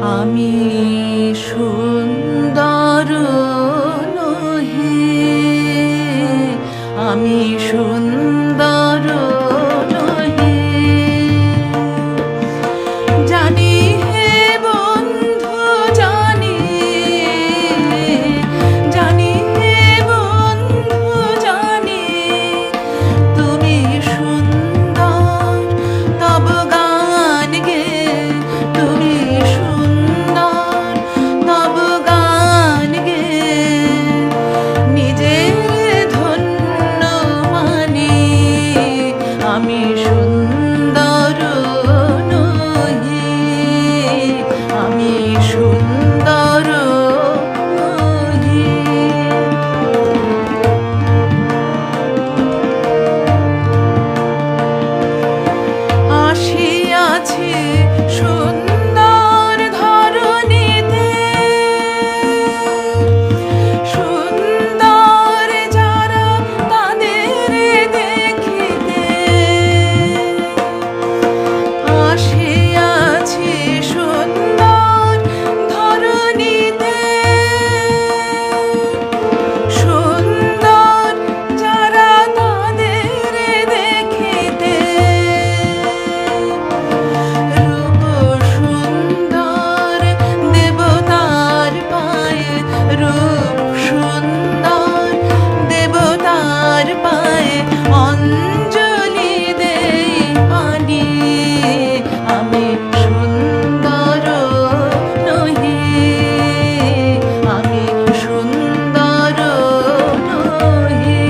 আমি সুন্দর নহি, আমি সুন্দর নহি। জানি হে বন্ধু জানি, জানি হে বন্ধু জানি, তুমি সুন্দর তব গান গে, তুমি সুন্দর তব গান গে। নিজের ধন্য মানি, আমি সুন্দর নহি, আমি সুন্দর নহি। আসিয়াছি সুন্দর ধরণীতে, সুন্দর যারা তাদের দেখিতে। আসিয়াছি সুন্দর ধরণীতে, সুন্দর যারা তাদের দেখিতে। রূপ সুন্দর দেবতার পায়ে, রূপ সুন্দর দেবতার পায়ে অঞ্জলি দেই আনি। আমি সুন্দর নহি, আমি সুন্দর নহি।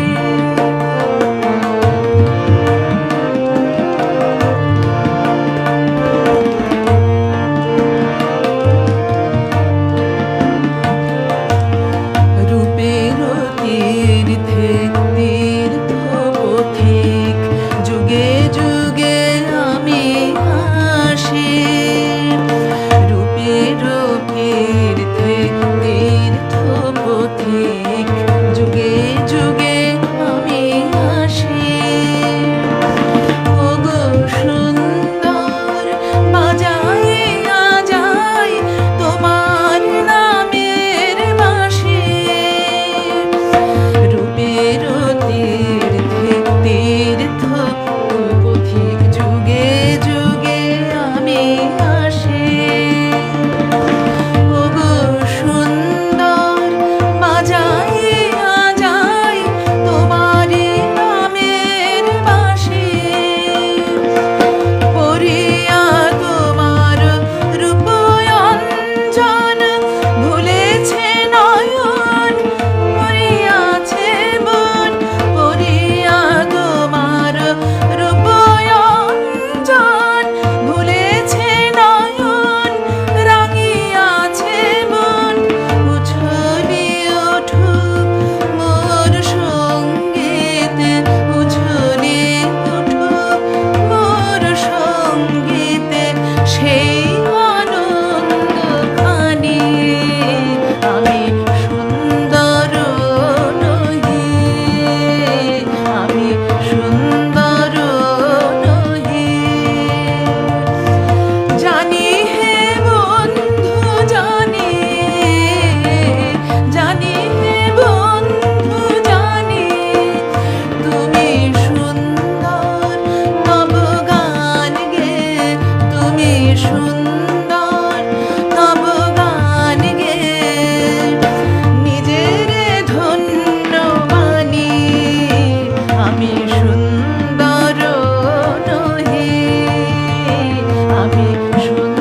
রূপের তীর্থে তীর্থ পথিক, যুগে যুগে আমি আসি। রূপের তীর্থে তীর্থ পথিক, যুগে যুগে আমি আসি। ওগো সুন্দর বাজাইয়া যাই তোমার নামের বাঁশি। রূপের তীর্থে তীর্থ পথিক, যুগে যুগে আমি আসি। ওগো সুন্দর বাজাইয়া যাই তোমারি নামের বাঁশি। পড়িয়া তোমার রূপয়ঞ্জন ভুলেছে নয়ন, পড়িয়াছে মন। পড়িয়া তোমার রূপয়ঞ্জন ভুলেছে নয়ন, রাঙিয়াছে মন। উছলি উঠুক মোর সঙ্গীতে, উছলি উঠুক মোর সঙ্গীতে, সেই আনন্দ খানি। আমি সুন্দর নহি, আমি সুন্দর নহি। জানি হে বন্ধু জানি, জানি হে বন্ধু জানি, তুমি সুন্দর তব গান গে, তুমি সুন্দর তব গান গে। নিজের ধন্য মানি, আমি সুন্দর নহি, আমি সুন্দর